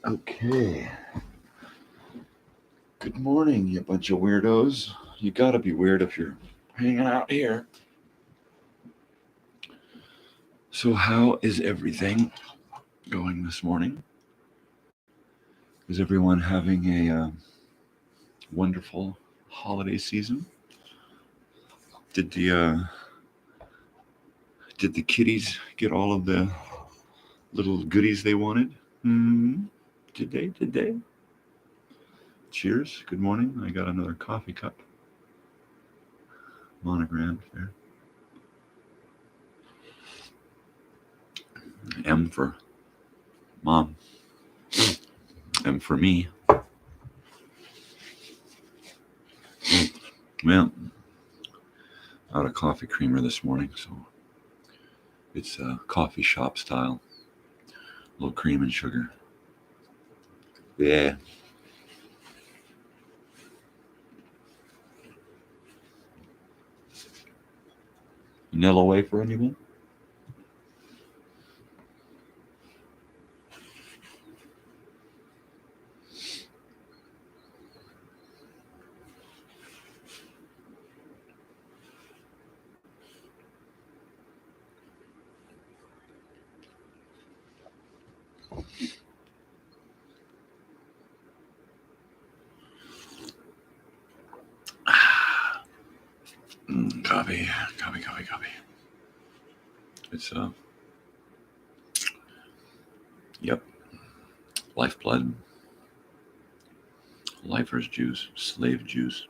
Okay. Good morning, you bunch of weirdos. You gotta be weird if you're hanging out here. So, how is everything going this morning? Is everyone having a wonderful holiday season? Did the kitties get all of the little goodies they wanted? Did they? Cheers. Good morning. I got another coffee cup. Monogrammed there. M for mom. M for me. Well, out of coffee creamer this morning, so it's coffee shop style. A little cream and sugar. Yeah. Vanilla wafer, anyone? Coffee. It's yep, lifeblood, lifer's juice, slave juice,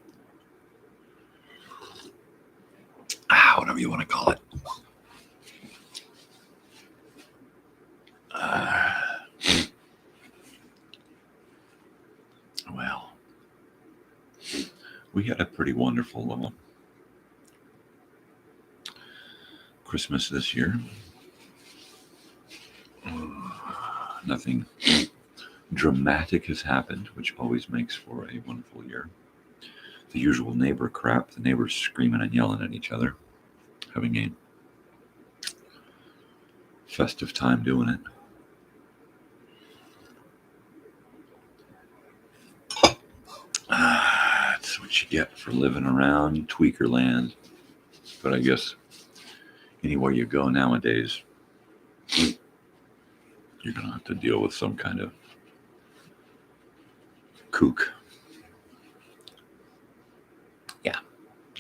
whatever you want to call it. Well, we had a pretty wonderful Christmas this year. Nothing dramatic has happened, which always makes for a wonderful year. The usual neighbor crap, the neighbors screaming and yelling at each other, having a festive time doing it. That's what you get for living around tweaker land. But I guess anywhere you go nowadays, you're going to have to deal with some kind of kook. Yeah,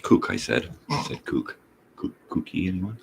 kook, I said. I said kook. Kooky, anyone?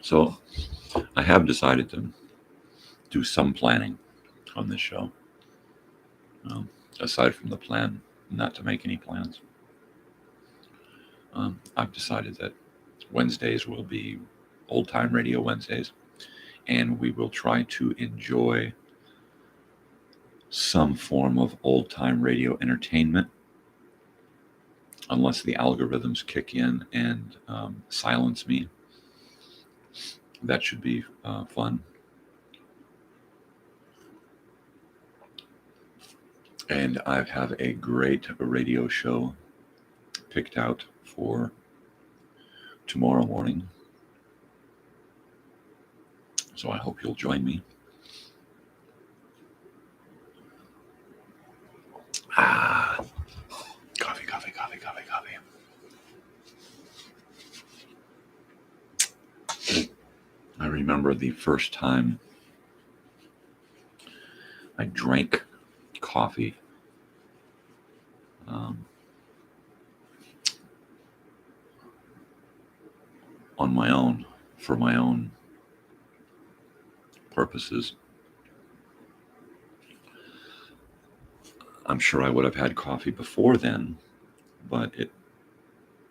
So I have decided to do some planning on this show, aside from the plan not to make any plans. I've decided that Wednesdays will be old time radio Wednesdays, and we will try to enjoy some form of old time radio entertainment, unless the algorithms kick in and silence me. That should be fun. And I have a great radio show picked out for tomorrow morning. So I hope you'll join me. Coffee. I remember the first time I drank coffee. On my own, for my own purposes. I'm sure I would have had coffee before then, but it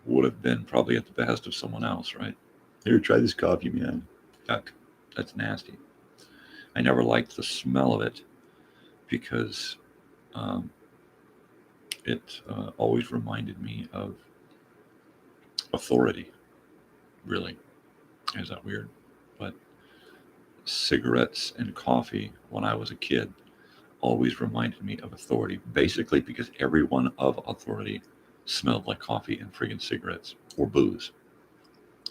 would have been probably at the behest of someone else, right? Here, try this coffee, man. Yuck, that's nasty. I never liked the smell of it because it always reminded me of authority, really. Is that weird? But cigarettes and coffee when I was a kid always reminded me of authority, basically because everyone of authority smelled like coffee and friggin' cigarettes or booze.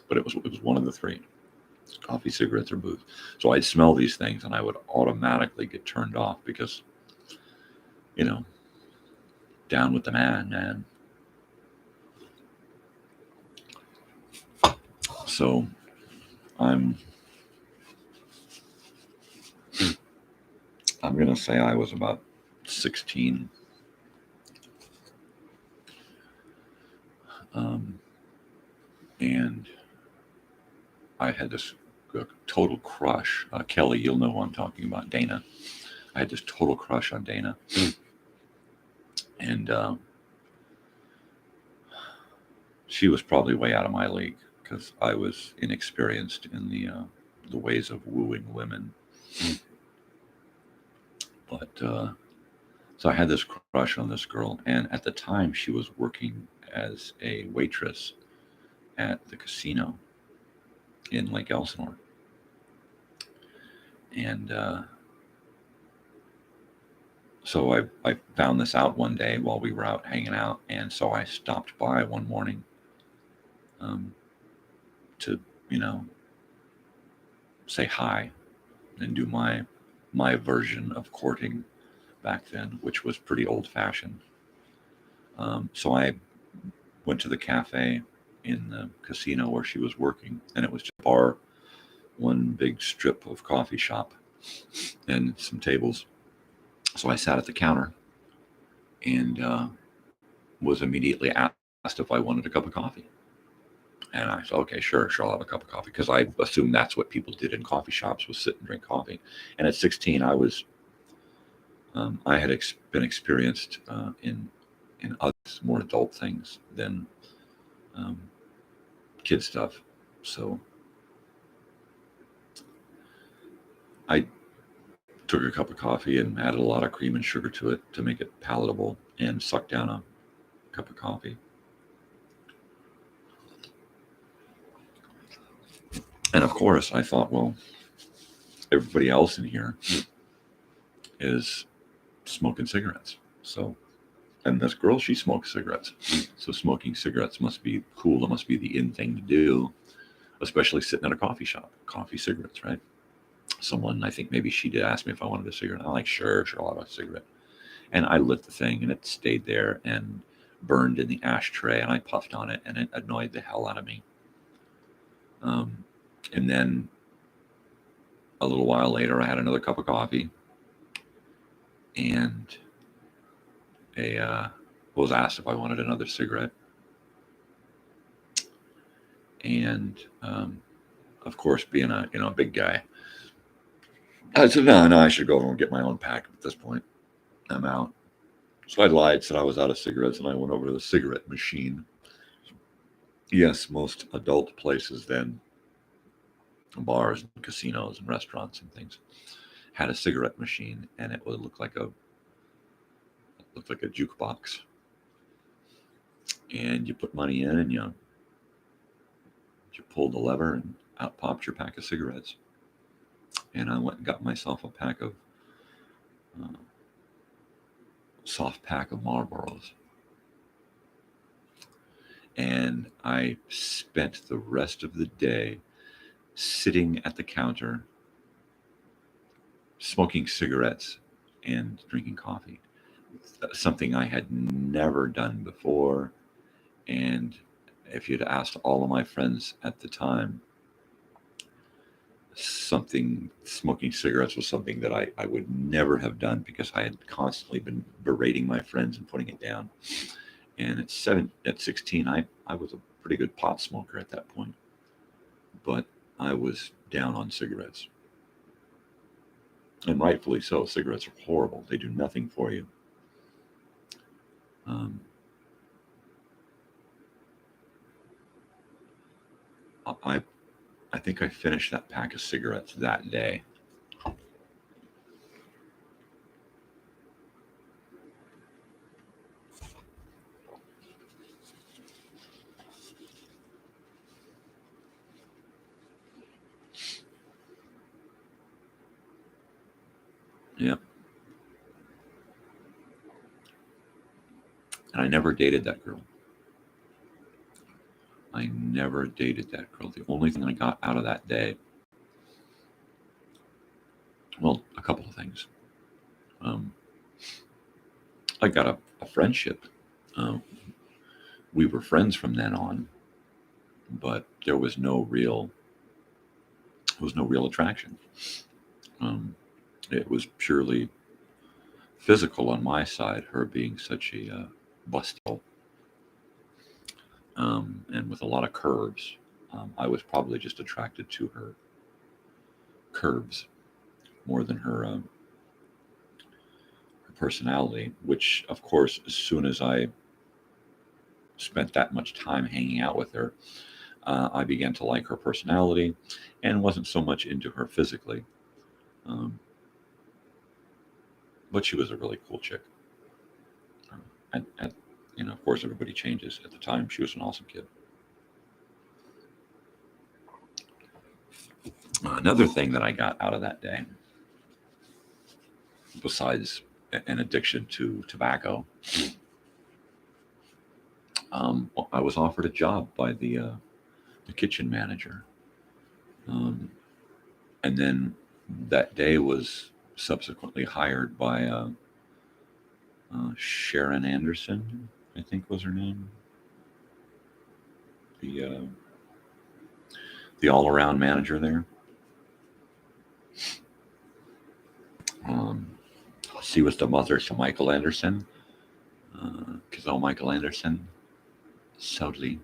But it was one of the three: coffee, cigarettes, or booze. So I'd smell these things and I would automatically get turned off because, down with the man. So I'm going to say I was about 16. And I had this total crush. Kelly, you'll know who I'm talking about, Dana. I had this total crush on Dana. And she was probably way out of my league because I was inexperienced in the ways of wooing women. But so I had this crush on this girl, and at the time she was working as a waitress at the casino in Lake Elsinore. And so I found this out one day while we were out hanging out, and so I stopped by one morning to, say hi and do my version of courting back then, which was pretty old-fashioned. So I went to the cafe in the casino where she was working, and it was just a bar, one big strip of coffee shop, and some tables. So I sat at the counter and was immediately asked if I wanted a cup of coffee. And I said, okay, sure, I'll have a cup of coffee, because I assumed that's what people did in coffee shops, was sit and drink coffee. And at 16, I was I had been experienced in other more adult things than kid stuff. So I took a cup of coffee and added a lot of cream and sugar to it to make it palatable, and sucked down a cup of coffee. And of course, I thought, well, everybody else in here is smoking cigarettes. So, and this girl, she smokes cigarettes. So smoking cigarettes must be cool. It must be the in thing to do, especially sitting at a coffee shop. Coffee, cigarettes, right? Someone, I think maybe she did ask me if I wanted a cigarette. I'm like, sure, I'll have a cigarette. And I lit the thing, and it stayed there and burned in the ashtray, and I puffed on it, and it annoyed the hell out of me. And then a little while later, I had another cup of coffee, and was asked if I wanted another cigarette. And of course, being a big guy, I said, no, I should go and get my own pack at this point. I'm out. So I lied, said I was out of cigarettes, and I went over to the cigarette machine. Yes, most adult places then, bars and casinos and restaurants and things, had a cigarette machine, and it would look like a jukebox. And you put money in, and you pulled the lever, and out popped your pack of cigarettes. And I went and got myself a pack of soft pack of Marlboros. And I spent the rest of the day sitting at the counter, smoking cigarettes and drinking coffee. Something I had never done before. And if you'd asked all of my friends at the time, smoking cigarettes was something that I would never have done, because I had constantly been berating my friends and putting it down. And at 16, I was a pretty good pot smoker at that point, but I was down on cigarettes. And rightfully so. Cigarettes are horrible. They do nothing for you. I think I finished that pack of cigarettes that day. Yep. And I never dated that girl. I never dated that girl. The only thing I got out of that day, well, a couple of things. I got a friendship. We were friends from then on, but there was no real attraction. It was purely physical on my side, her being such a busty, and with a lot of curves. I was probably just attracted to her curves more than her personality, which, of course, as soon as I spent that much time hanging out with her, I began to like her personality and wasn't so much into her physically. But she was a really cool chick. And of course, everybody changes. At the time, she was an awesome kid. Another thing that I got out of that day, besides an addiction to tobacco, I was offered a job by the kitchen manager. And then that day was subsequently hired by Sharon Anderson, I think was her name. The all-around manager there. She was the mother to Michael Anderson, Michael Anderson, Soudley.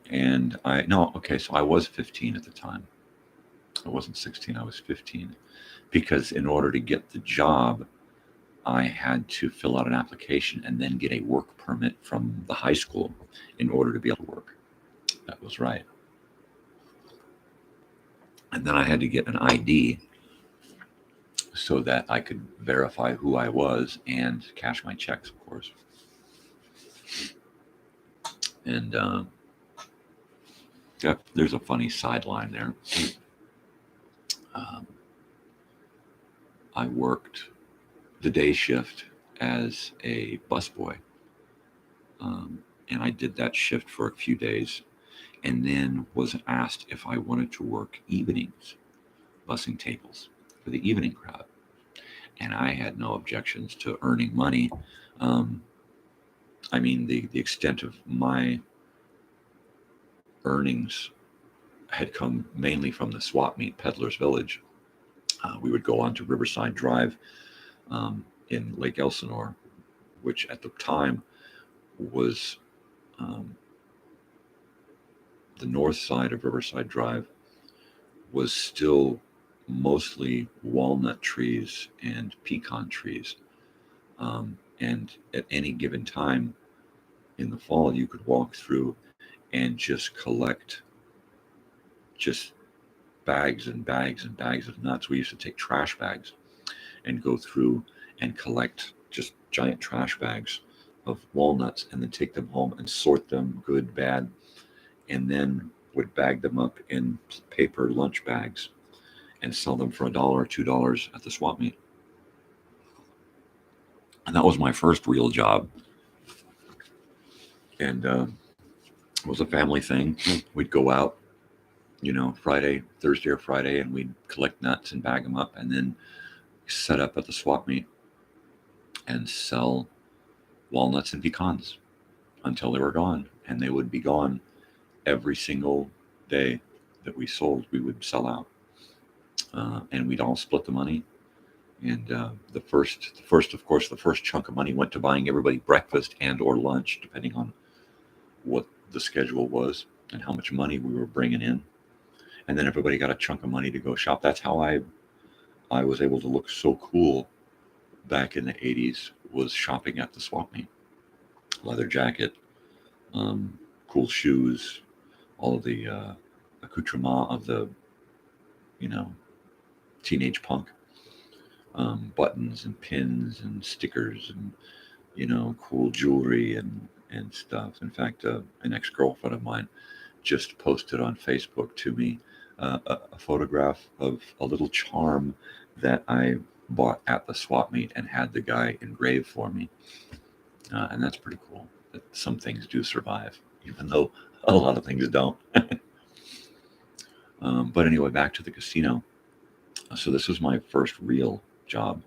And so I was 15 at the time. I wasn't 16, I was 15. Because in order to get the job, I had to fill out an application and then get a work permit from the high school in order to be able to work. That was right. And then I had to get an ID so that I could verify who I was and cash my checks, of course. And there's a funny sideline there. I worked the day shift as a busboy. And I did that shift for a few days, and then was asked if I wanted to work evenings, bussing tables for the evening crowd. And I had no objections to earning money. The extent of my earnings had come mainly from the swap meet, Peddler's Village. We would go on to Riverside Drive in Lake Elsinore, which at the time was the north side of Riverside Drive was still mostly walnut trees and pecan trees. And at any given time in the fall, you could walk through and just collect just bags and bags and bags of nuts. We used to take trash bags and go through and collect just giant trash bags of walnuts and then take them home and sort them good, bad, and then would bag them up in paper lunch bags and sell them for $1 or $2 at the swap meet. And that was my first real job. And it was a family thing. We'd go out, Thursday or Friday, and we'd collect nuts and bag them up and then set up at the swap meet and sell walnuts and pecans until they were gone. And they would be gone every single day that we sold. We would sell out, and we'd all split the money. And the first chunk of money went to buying everybody breakfast and or lunch, depending on what the schedule was and how much money we were bringing in. And then everybody got a chunk of money to go shop. That's how I was able to look so cool back in the 80s, was shopping at the swap meet. Leather jacket, cool shoes, all of the accoutrement of the, teenage punk. Buttons and pins and stickers and, cool jewelry and stuff. In fact, an ex-girlfriend of mine just posted on Facebook to me a photograph of a little charm that I bought at the swap meet and had the guy engrave for me. And that's pretty cool that some things do survive, even though a lot of things don't. But anyway, back to the casino. So this was my first real job.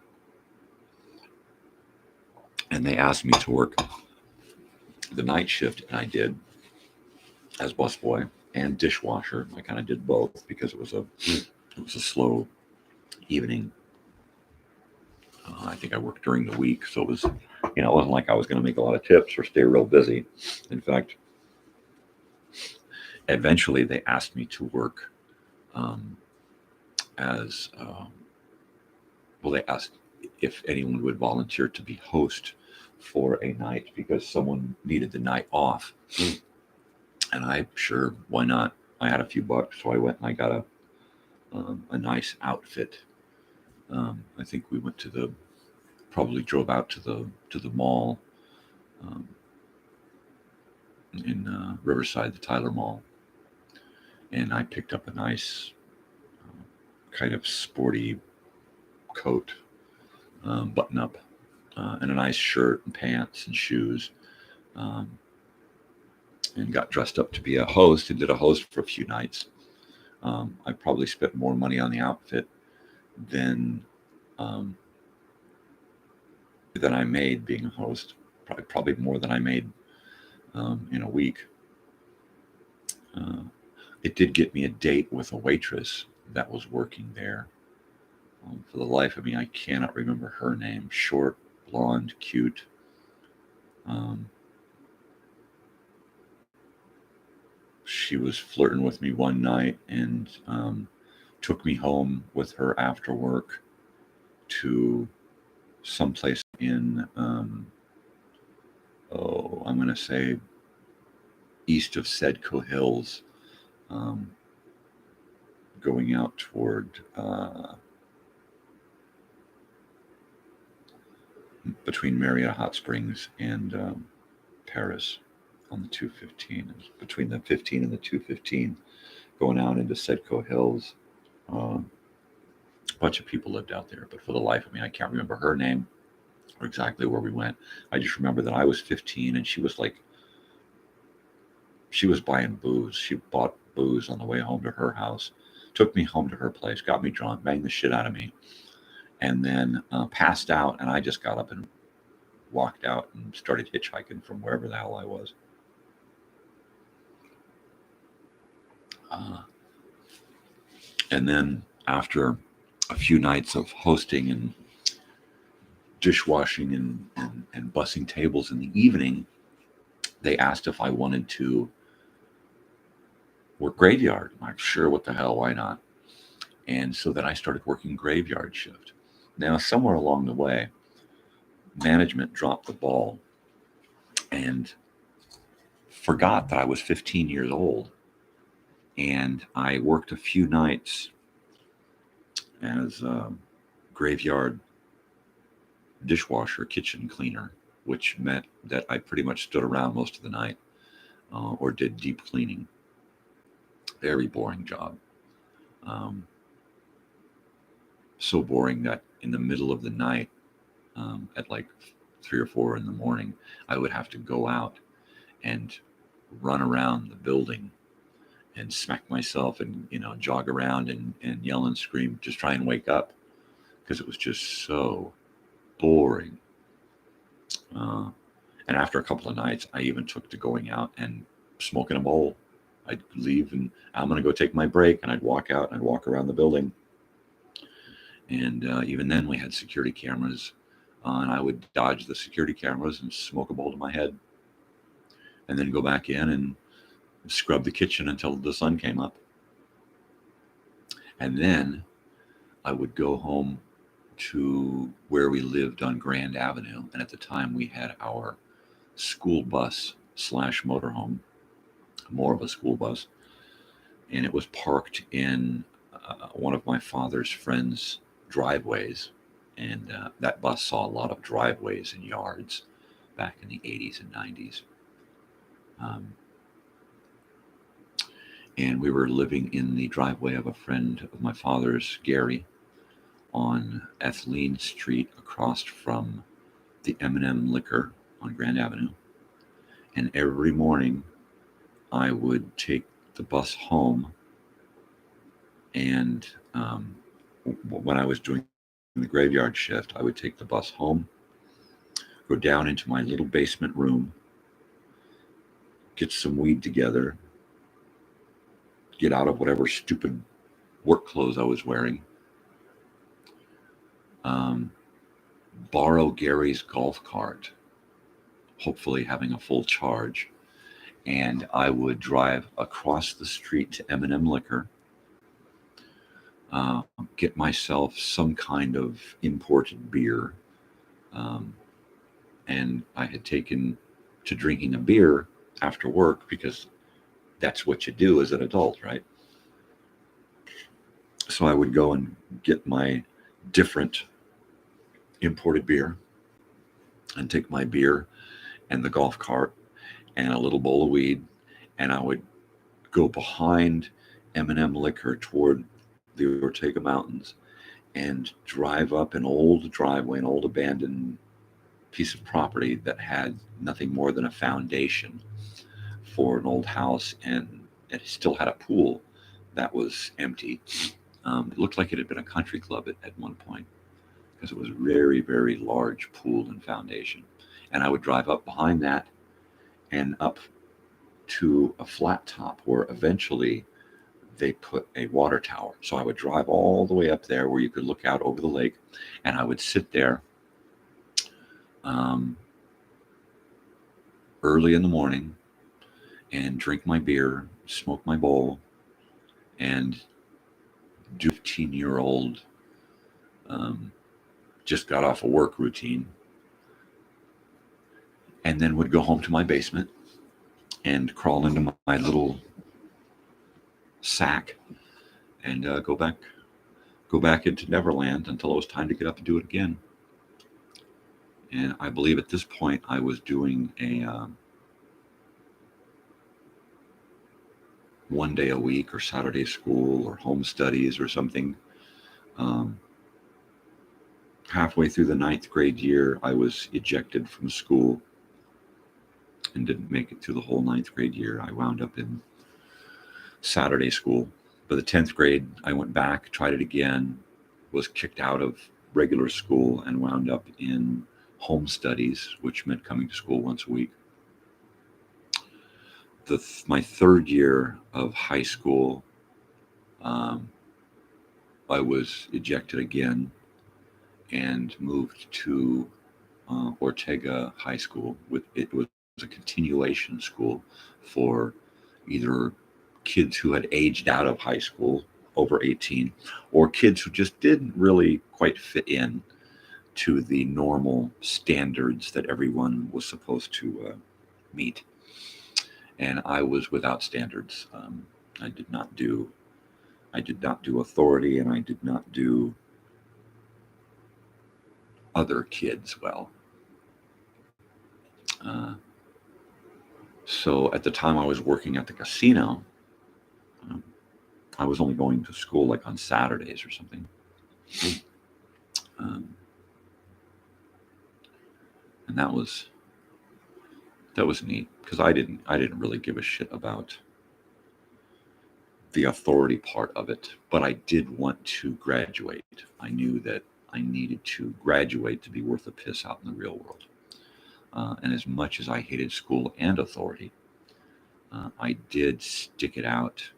And they asked me to work the night shift, and I did, as busboy and dishwasher. I kind of did both because it was a slow evening. I think I worked during the week, so it was, it wasn't like I was going to make a lot of tips or stay real busy. In fact, eventually they asked me to work they asked if anyone would volunteer to be host for a night because someone needed the night off. And I, sure, why not? I had a few bucks, so I went and I got a nice outfit. I think we went probably drove out to the mall in Riverside, the Tyler Mall. And I picked up a nice kind of sporty coat, button up, and a nice shirt and pants and shoes, and got dressed up to be a host and did a host for a few nights. I probably spent more money on the outfit than I made being a host. Probably more than I made in a week. It did get me a date with a waitress that was working there. For the life of me, I cannot remember her name. Short, blonde, cute. She was flirting with me one night and took me home with her after work to someplace in, I'm going to say east of Sedco Hills, going out toward between Murietta Hot Springs and Paris on the 215. Between the 15 and the 215, going out into Sedco Hills. A bunch of people lived out there, but for the life of me, I can't remember her name or exactly where we went. I just remember that I was 15 and she was buying booze. She bought booze on the way home to her house, took me home to her place, got me drunk, banged the shit out of me, and then passed out. And I just got up and walked out and started hitchhiking from wherever the hell I was. And then after a few nights of hosting and dishwashing and bussing tables in the evening, they asked if I wanted to work graveyard. I'm like, sure, what the hell, why not? And so then I started working graveyard shift. Now, somewhere along the way, management dropped the ball and forgot that I was 15 years old. And I worked a few nights as a graveyard dishwasher, kitchen cleaner, which meant that I pretty much stood around most of the night or did deep cleaning. Very boring job. Um, so boring that in the middle of the night, at like 3 or 4 in the morning, I would have to go out and run around the building and smack myself and jog around and yell and scream, just try and wake up, because it was just so boring. And after a couple of nights, I even took to going out and smoking a bowl. I'd leave and I'm going to go take my break, and I'd walk out and I'd walk around the building. And even then, we had security cameras, and I would dodge the security cameras and smoke a bowl to my head, and then go back in and scrub the kitchen until the sun came up. And then I would go home to where we lived on Grand Avenue. And at the time, we had our school bus / motorhome, more of a school bus. And it was parked in one of my father's friends' driveways. And that bus saw a lot of driveways and yards back in the 80s and 90s. And we were living in the driveway of a friend of my father's, Gary, on Ethline Street across from the M&M Liquor on Grand Avenue. And every morning I would take the bus home. And when I was doing the graveyard shift, I would take the bus home, go down into my little basement room, get some weed together, get out of whatever stupid work clothes I was wearing, borrow Gary's golf cart, hopefully having a full charge, and I would drive across the street to M&M Liquor, get myself some kind of imported beer, and I had taken to drinking a beer after work because that's what you do as an adult, right? So I would go and get my different imported beer and take my beer and the golf cart and a little bowl of weed, and I would go behind M&M Liquor toward the Ortega Mountains and drive up an old driveway, an old abandoned piece of property that had nothing more than a foundation for an old house, and it still had a pool that was empty. It looked like it had been a country club at one point, because it was a very, very large pool and foundation. And I would drive up behind that and up to a flat top where eventually they put a water tower. So I would drive all the way up there where you could look out over the lake, and I would sit there early in the morning and drink my beer, smoke my bowl, and do 15-year-old just got off a work routine, and then would go home to my basement and crawl into my little sack and go back into Neverland until it was time to get up and do it again. And I believe at this point I was doing a 1 day a week or Saturday school or home studies or something. Halfway through the 9th grade year, I was ejected from school and didn't make it through the whole 9th grade year. I wound up in Saturday school. By the 10th grade, I went back, tried it again, was kicked out of regular school, and wound up in home studies, which meant coming to school once a week. My 3rd year of high school, I was ejected again and moved to Ortega High School. It was a continuation school for either kids who had aged out of high school, over 18, or kids who just didn't really quite fit in to the normal standards that everyone was supposed to meet. And I was without standards. I did not do authority, and I did not do other kids well. So at the time I was working at the casino, I was only going to school like on Saturdays or something. And that was neat, because I didn't really give a shit about the authority part of it, but I did want to graduate. I knew that I needed to graduate to be worth a piss out in the real world. And as much as I hated school and authority, I did stick it out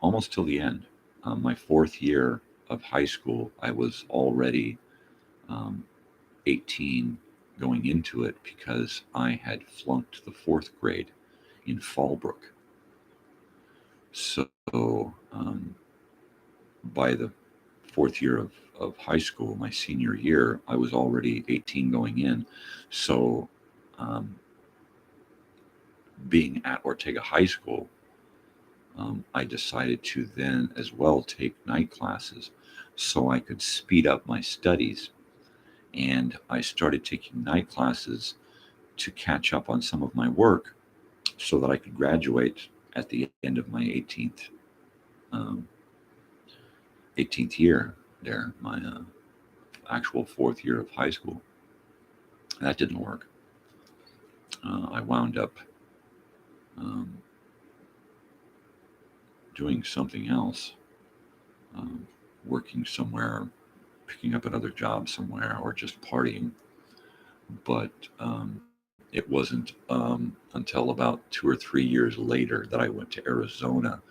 almost till the end. My 4th year of high school, I was already 18 going into it, because I had flunked the 4th grade in Fallbrook. So by the 4th year of high school, my senior year, I was already 18 going in. So being at Ortega High School, I decided to then as well take night classes so I could speed up my studies. And I started taking night classes to catch up on some of my work so that I could graduate at the end of my 18th year there, my actual 4th year of high school. That didn't work. I wound up doing something else, working somewhere, picking up another job somewhere, or just partying. But it wasn't until about 2 or 3 years later that I went to Arizona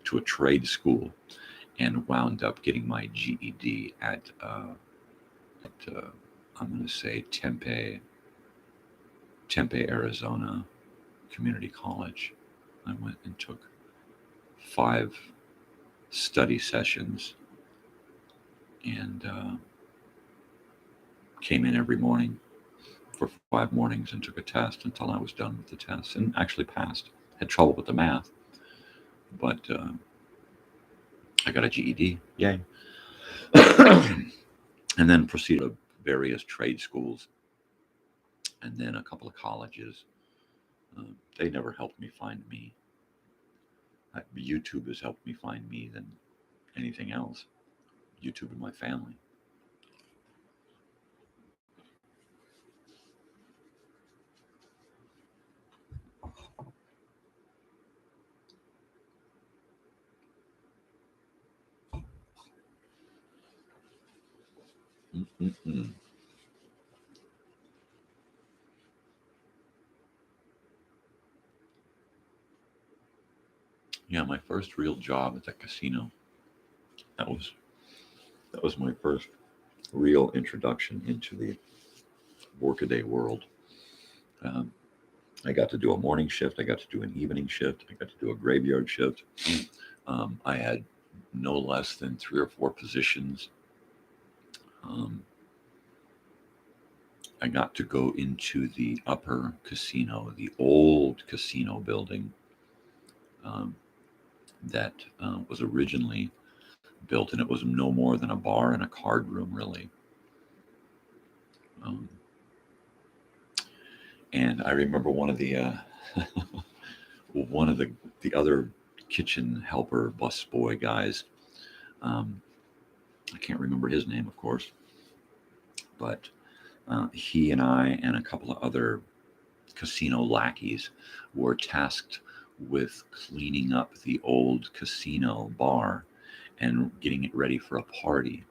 to a trade school and wound up getting my GED at I'm going to say Tempe, Arizona Community College. I went and took 5 study sessions and came in every morning for 5 mornings and took a test until I was done with the test, and actually passed. Had trouble with the math, but I got a GED. Yay. And then proceeded to various trade schools and then a couple of colleges. They never helped me find me. YouTube has helped me find me than anything else. YouTube and my family. Mm-mm-mm. Yeah, my first real job at the casino. That was my first real introduction into the workaday world. I got to do a morning shift. I got to do an evening shift. I got to do a graveyard shift. I had no less than 3 or 4 positions. I got to go into the upper casino, the old casino building that was originally built, and it was no more than a bar and a card room, really. And I remember one of the other kitchen helper busboy guys. I can't remember his name, of course, but he and I and a couple of other casino lackeys were tasked with cleaning up the old casino bar and getting it ready for a party.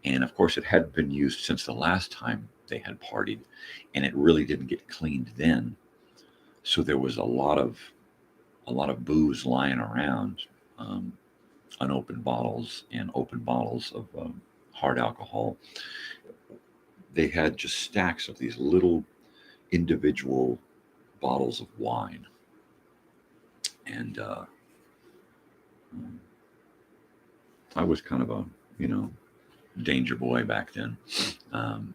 And of course, it hadn't been used since the last time they had partied, and it really didn't get cleaned then. So there was a lot of booze lying around, unopened bottles and open bottles of hard alcohol. They had just stacks of these little individual bottles of wine. And I was kind of a, danger boy back then. Um,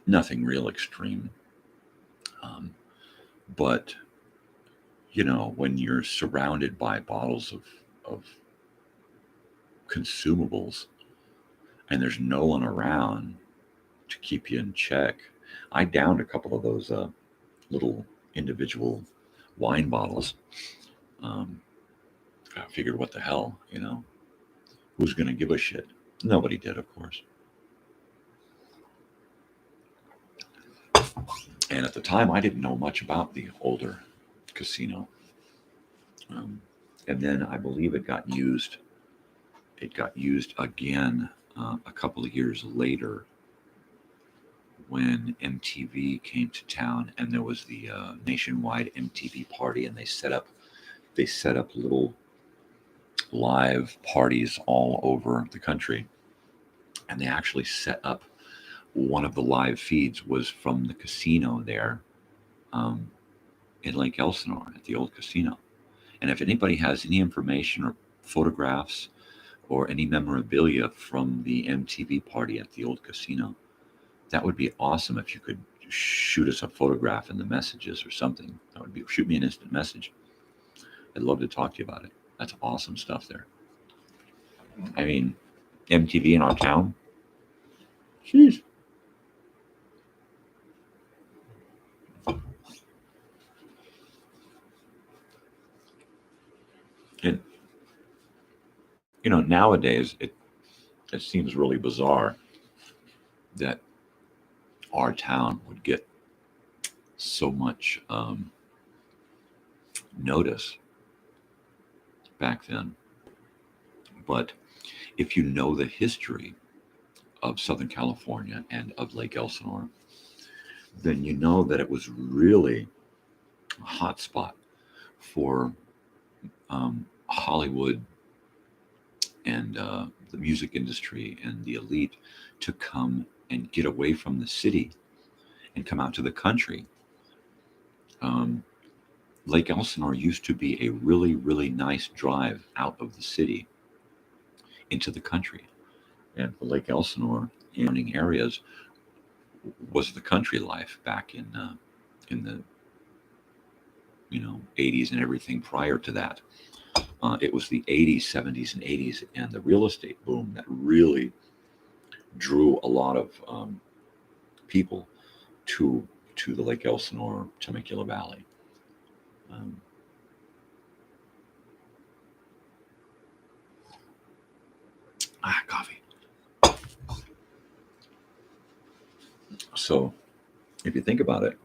Nothing real extreme. But, when you're surrounded by bottles of consumables and there's no one around to keep you in check, I downed a couple of those little individual wine bottles. I figured, what the hell, who's going to give a shit? Nobody did, of course. And at the time, I didn't know much about the older casino. And then I believe it got used. It got used again a couple of years later when MTV came to town, and there was the nationwide MTV party, and they set up little live parties all over the country. And they actually set up one of the live feeds was from the casino there in Lake Elsinore at the old casino. And if anybody has any information or photographs or any memorabilia from the MTV party at the old casino, that would be awesome if you could shoot us a photograph in the messages or something. That would be, shoot me an instant message. I'd love to talk to you about it. That's awesome stuff there. I mean, MTV in our town. Jeez. And, nowadays it seems really bizarre that our town would get so much notice back then. But if you know the history of Southern California and of Lake Elsinore, then you know that it was really a hot spot for Hollywood and the music industry and the elite to come and get away from the city and come out to the country. Lake Elsinore used to be a really, really nice drive out of the city into the country. And the Lake Elsinore surrounding areas was the country life back in the 80s and everything prior to that. It was the 80s, 70s, and 80s, and the real estate boom that really drew a lot of people to the Lake Elsinore, Temecula Valley. Coffee. So, if you think about it,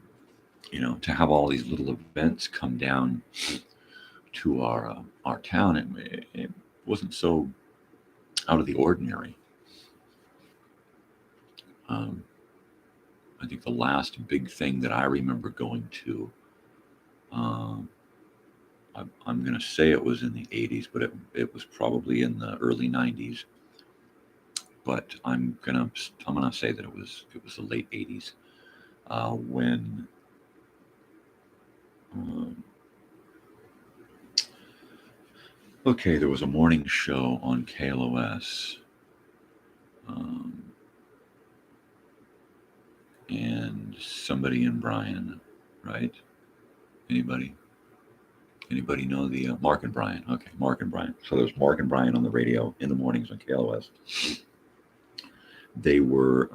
to have all these little events come down to our town, it wasn't so out of the ordinary. I think the last big thing that I remember going to, I'm going to say it was in the 80s, but it was probably in the early 90s. But I'm gonna say that it was the late 80s when there was a morning show on KLOS, and somebody in Bryan, right? Anybody know the Mark and Brian? Okay, Mark and Brian. So there's Mark and Brian on the radio in the mornings on KLOS. They were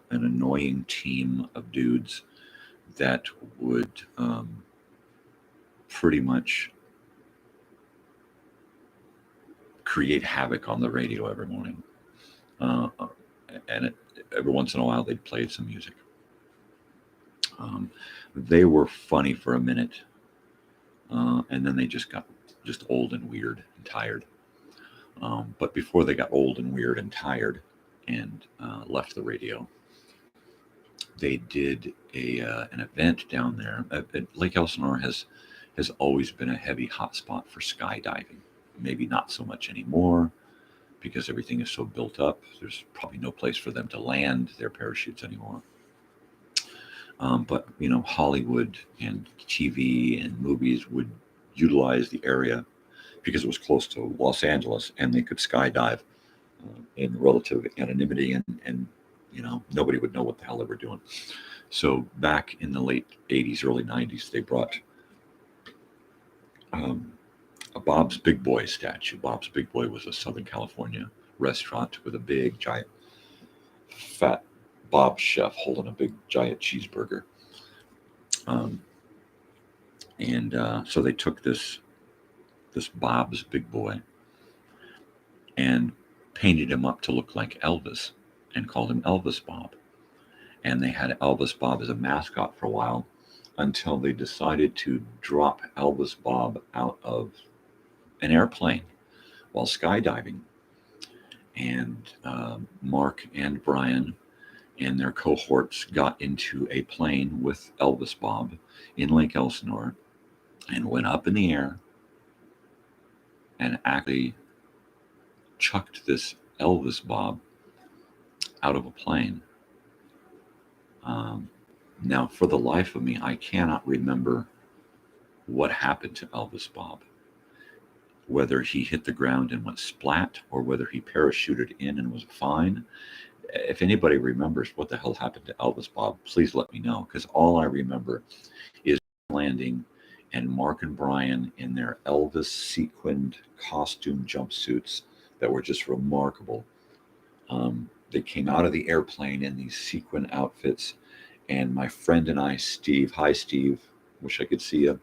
an annoying team of dudes that would pretty much create havoc on the radio every morning. And every once in a while, they'd play some music. They were funny for a minute. And then they just got old and weird and tired. But before they got old and weird and tired and left the radio, they did an event down there. Lake Elsinore has always been a heavy hotspot for skydiving. Maybe not so much anymore because everything is so built up. There's probably no place for them to land their parachutes anymore. But Hollywood and TV and movies would utilize the area because it was close to Los Angeles, and they could skydive in relative anonymity, and nobody would know what the hell they were doing. So back in the late 80s, early 90s, they brought a Bob's Big Boy statue. Bob's Big Boy was a Southern California restaurant with a big, giant, fat Bob chef holding a big, giant cheeseburger. So they took this Bob's Big Boy and painted him up to look like Elvis and called him Elvis Bob. And they had Elvis Bob as a mascot for a while until they decided to drop Elvis Bob out of an airplane while skydiving. And Mark and Brian and their cohorts got into a plane with Elvis Bob in Lake Elsinore and went up in the air and actually chucked this Elvis Bob out of a plane. Now, for the life of me, I cannot remember what happened to Elvis Bob. Whether he hit the ground and went splat, or whether he parachuted in and was fine. If anybody remembers what the hell happened to Elvis Bob, please let me know, because all I remember is landing and Mark and Brian in their Elvis sequined costume jumpsuits that were just remarkable. They came out of the airplane in these sequin outfits, and my friend and I, Steve, hi Steve, wish I could see you.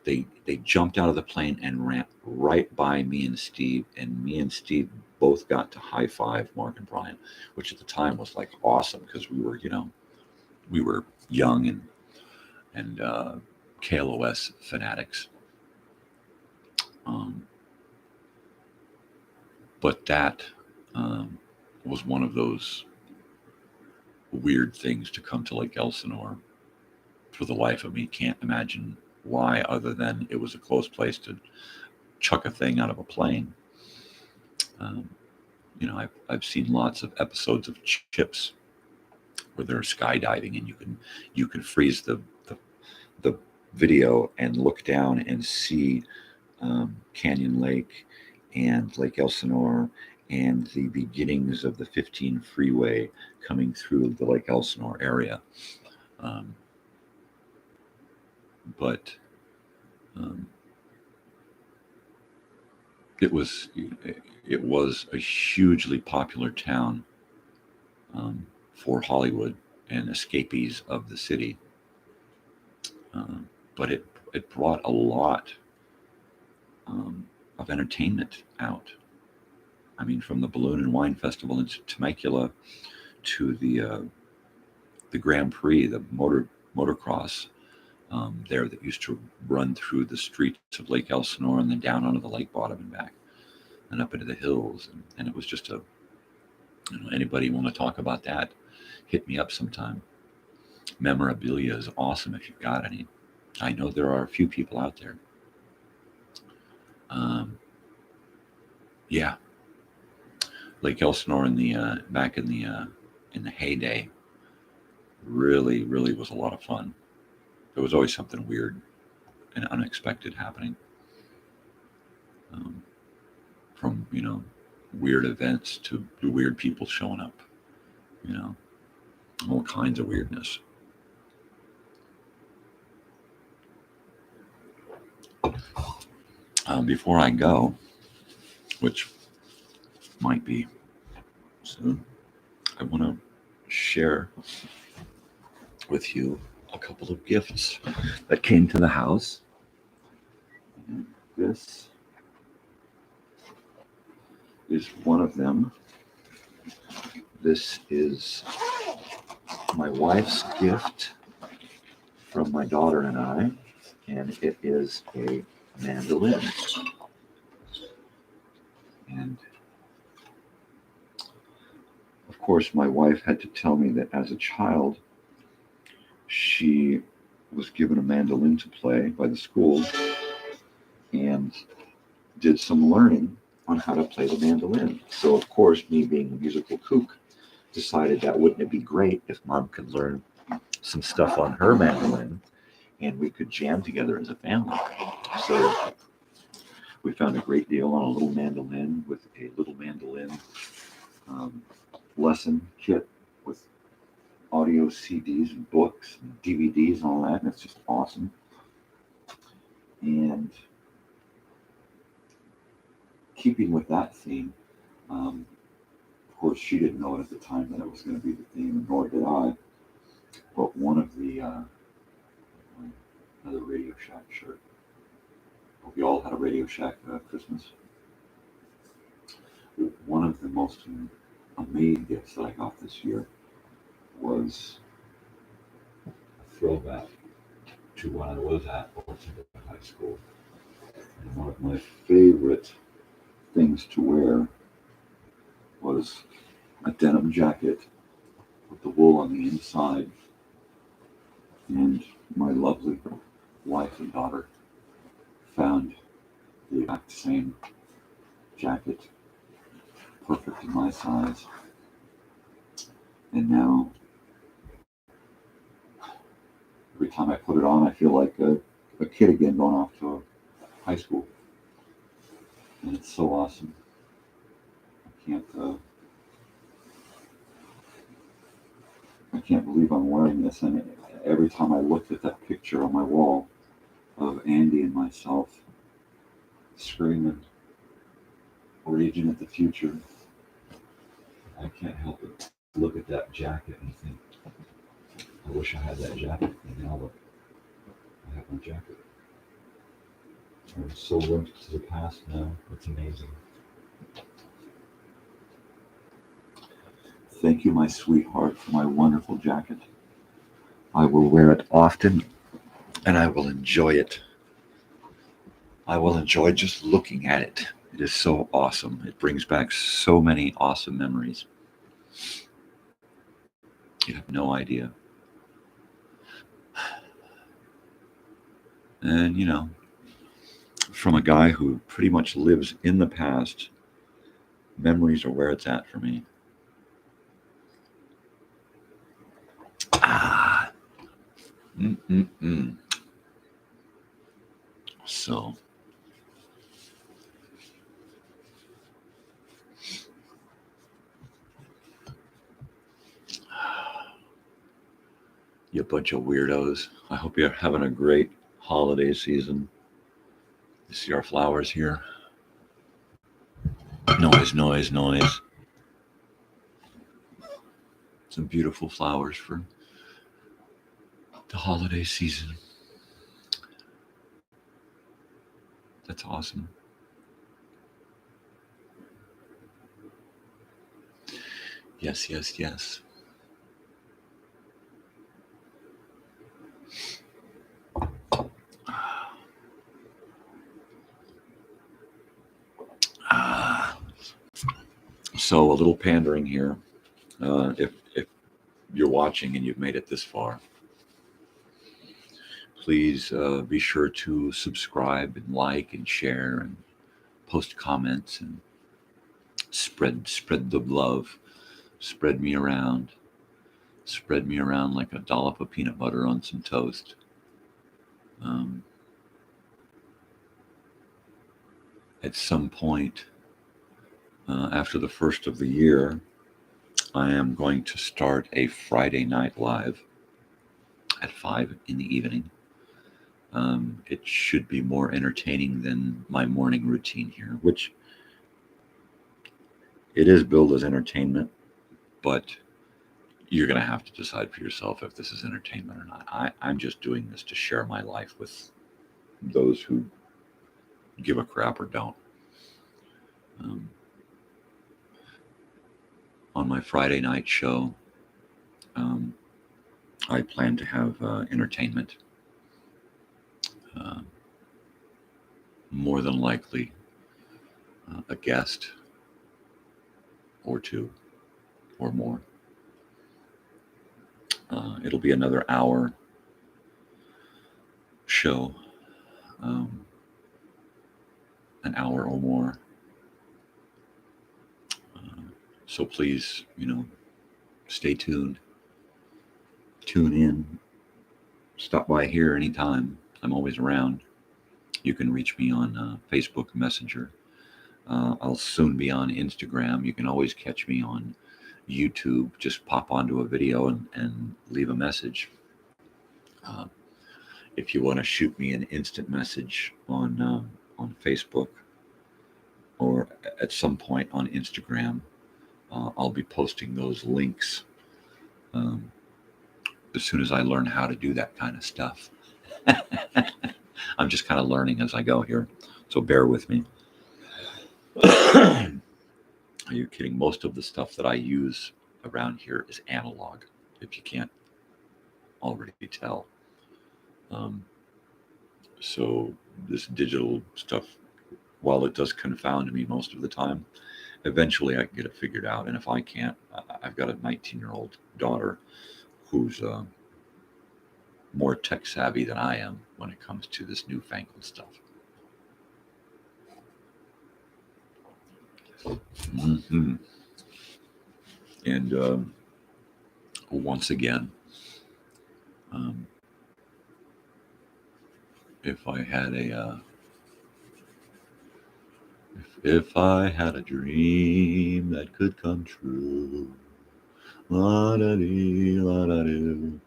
They jumped out of the plane and ran right by me and Steve, and me and Steve both got to high five Mark and Brian, which at the time was like awesome because we were young and KLOS fanatics. But that was one of those weird things to come to Lake Elsinore. For the life of me, can't imagine why, other than it was a close place to chuck a thing out of a plane. I've seen lots of episodes of Chips where they're skydiving, and you can freeze the video and look down and see Canyon Lake and Lake Elsinore and the beginnings of the 15 freeway coming through the Lake Elsinore area. But it was a hugely popular town for Hollywood and escapees of the city. But it brought a lot of entertainment out. I mean, from the Balloon and Wine Festival in Temecula to the Grand Prix, the motocross there that used to run through the streets of Lake Elsinore and then down onto the lake bottom and back and up into the hills. And it was just anybody want to talk about that, hit me up sometime. Memorabilia is awesome if you've got any. I know there are a few people out there. Yeah, Lake Elsinore back in the heyday really was a lot of fun. There was always something weird and unexpected happening. From weird events to weird people showing up. All kinds of weirdness. Before I go, which might be soon, I want to share with you a couple of gifts that came to the house. And this is one of them. This is my wife's gift from my daughter and I, and it is a mandolin. And of course, my wife had to tell me that as a child, she was given a mandolin to play by the school and did some learning on how to play the mandolin. So of course, me being a musical kook, decided that wouldn't it be great if Mom could learn some stuff on her mandolin and we could jam together as a family. So we found a great deal on a little mandolin with a little mandolin lesson kit with audio CDs and books and DVDs and all that, and it's just awesome. And keeping with that theme, of course, she didn't know it at the time that it was going to be the theme, nor did I. But one of the another Radio Shack shirt. We all had a Radio Shack Christmas. One of the most amazing gifts that I got this year was a throwback to when I was at Elsinore High School. And one of my favorite things to wear was a denim jacket with the wool on the inside. And my lovely wife and daughter found the exact same jacket, perfect in my size. And now, every time I put it on, I feel like a kid again going off to high school. And it's so awesome. I can't believe I'm wearing this. And every time I looked at that picture on my wall of Andy and myself screaming, raging at the future, I can't help but look at that jacket and think, I wish I had that jacket. And now look, I have my jacket. I'm so linked to the past now. It's amazing. Thank you, my sweetheart, for my wonderful jacket. I will wear it often, and I will enjoy it. I will enjoy just looking at it. It is so awesome. It brings back so many awesome memories. You have no idea. And, you know, from a guy who pretty much lives in the past, memories are where it's at for me. So, you bunch of weirdos. I hope you're having a great holiday season. You see our flowers here? Noise, noise, noise. Some beautiful flowers for the holiday season. That's awesome. Yes, yes, yes. So a little pandering here. If you're watching and you've made it this far, please be sure to subscribe and like and share and post comments and spread the love. Spread me around like a dollop of peanut butter on some toast. At some point after the first of the year, I am going to start a Friday night live at 5 in the evening. It should be more entertaining than my morning routine here, which it is billed as entertainment, but you're going to have to decide for yourself if this is entertainment or not. I'm just doing this to share my life with those who give a crap or don't. On my Friday night show, I plan to have entertainment. More than likely, a guest or two or more. It'll be another hour show, an hour or more. So please, stay tuned, tune in, stop by here anytime. I'm always around. You can reach me on Facebook Messenger. I'll soon be on Instagram. You can always catch me on YouTube. Just pop onto a video and leave a message. If you want to shoot me an instant message on Facebook or at some point on Instagram, I'll be posting those links as soon as I learn how to do that kind of stuff. I'm just kind of learning as I go here, so bear with me. Are you kidding? Most of the stuff that I use around here is analog, if you can't already tell. So this digital stuff, while it does confound me most of the time, eventually I can get it figured out. And if I can't, I've got a 19-year-old daughter who's more tech savvy than I am when it comes to this newfangled stuff. Mm-hmm. And once again, if I had a dream that could come true, la-da-dee, la-da-doo.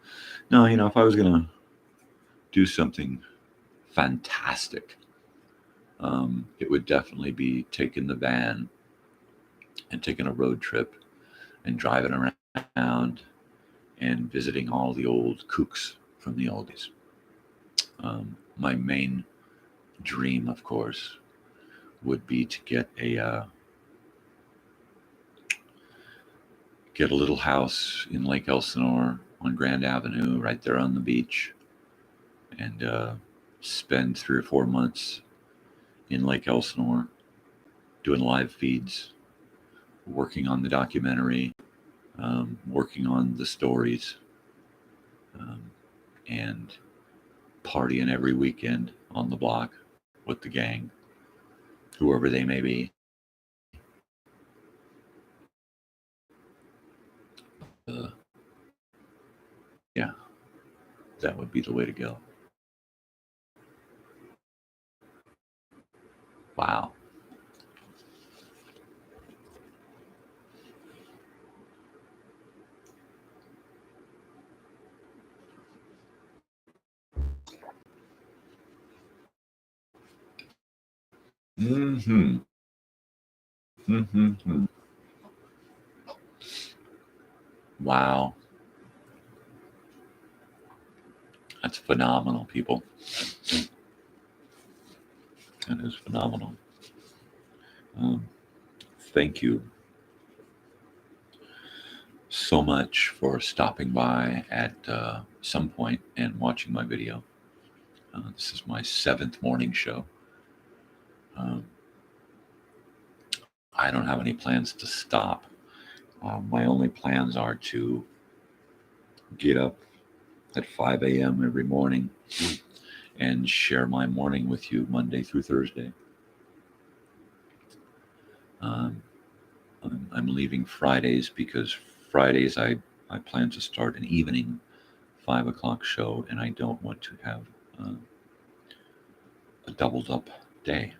No, if I was gonna do something fantastic, it would definitely be taking the van and taking a road trip and driving around and visiting all the old kooks from the old days. My main dream, of course, would be to get a little house in Lake Elsinore on Grand Avenue, right there on the beach, and spend 3 or 4 months in Lake Elsinore doing live feeds, working on the documentary, working on the stories, and partying every weekend on the block with the gang, whoever they may be. Yeah, that would be the way to go. Wow. Mm-hmm. Mm-hmm. Wow. That's phenomenal, people. That is phenomenal. Thank you so much for stopping by at some point and watching my video. This is my 7th morning show. I don't have any plans to stop. My only plans are to get up at 5 a.m. every morning and share my morning with you Monday through Thursday. I'm leaving Fridays because Fridays I plan to start an evening 5 o'clock show, and I don't want to have a doubled up day.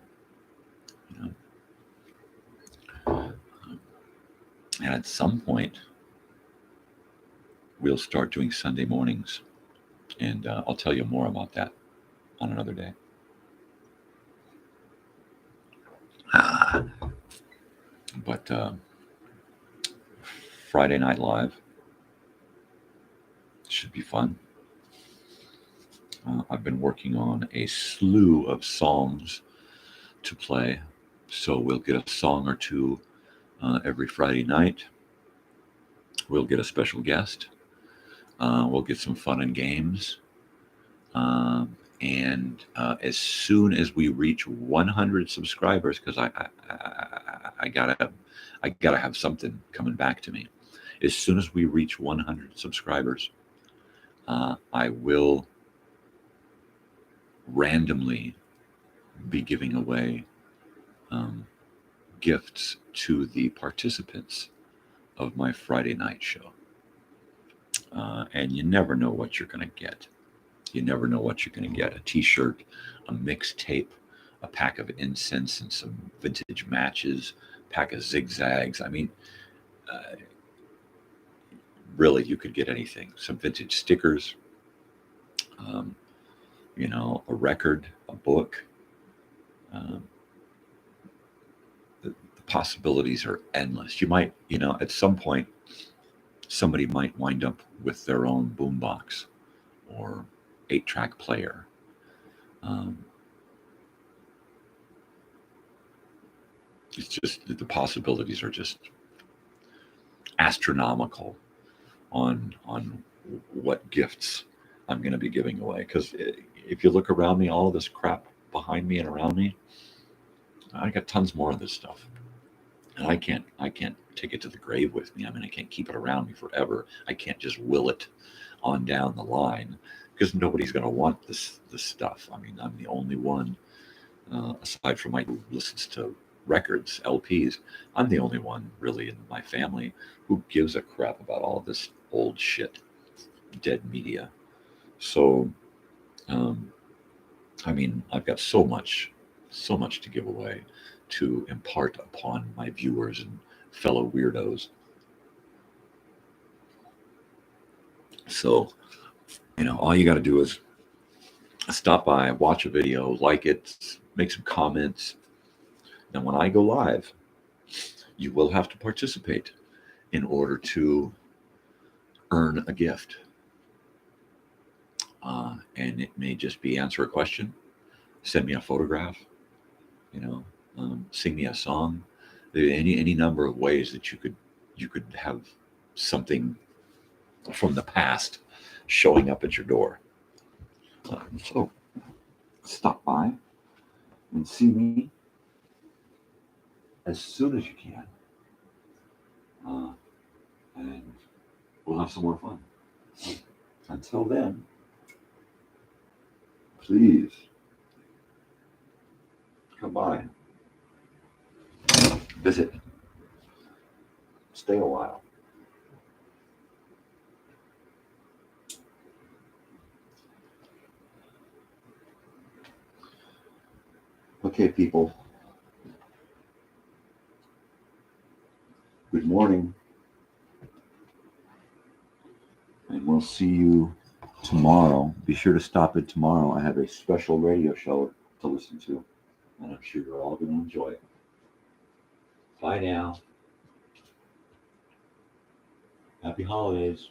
And at some point, we'll start doing Sunday mornings, and I'll tell you more about that on another day. But Friday Night Live should be fun. I've been working on a slew of songs to play, so we'll get a song or two every Friday night. We'll get a special guest. We'll get some fun and games. And as soon as we reach 100 subscribers, because I gotta have something coming back to me. As soon as we reach 100 subscribers, I will randomly be giving away gifts to the participants of my Friday night show. And you never know what you're going to get. You never know what you're going to get. A t-shirt, a mixtape, a pack of incense and some vintage matches, pack of Zig Zags. I mean, uh, really, you could get anything. Some vintage stickers, um, a record, a book. Um, the possibilities are endless. You might, at some point, somebody might wind up with their own boombox or 8-track player. Um, it's just the possibilities are just astronomical on what gifts I'm going to be giving away. Because if you look around me, all of this crap behind me and around me, I got tons more of this stuff, and I can't take it to the grave with me. I mean, I can't keep it around me forever. I can't just will it on down the line because nobody's going to want this stuff. I mean, I'm the only one, aside from Mike, who listens to records, LPs. I'm the only one really in my family who gives a crap about all this old shit, dead media. So, I mean, I've got so much to give away, to impart upon my viewers and fellow weirdos. So, all you got to do is stop by, watch a video, like it, make some comments. And when I go live, you will have to participate in order to earn a gift. And it may just be answer a question, send me a photograph, sing me a song. Any number of ways that you could have something from the past showing up at your door. So stop by and see me as soon as you can, and we'll have some more fun. Until then, please come by, visit, stay a while. Okay, people. Good morning. And we'll see you tomorrow. Be sure to stop in tomorrow. I have a special radio show to listen to, and I'm sure you're all going to enjoy it. Bye now. Happy holidays.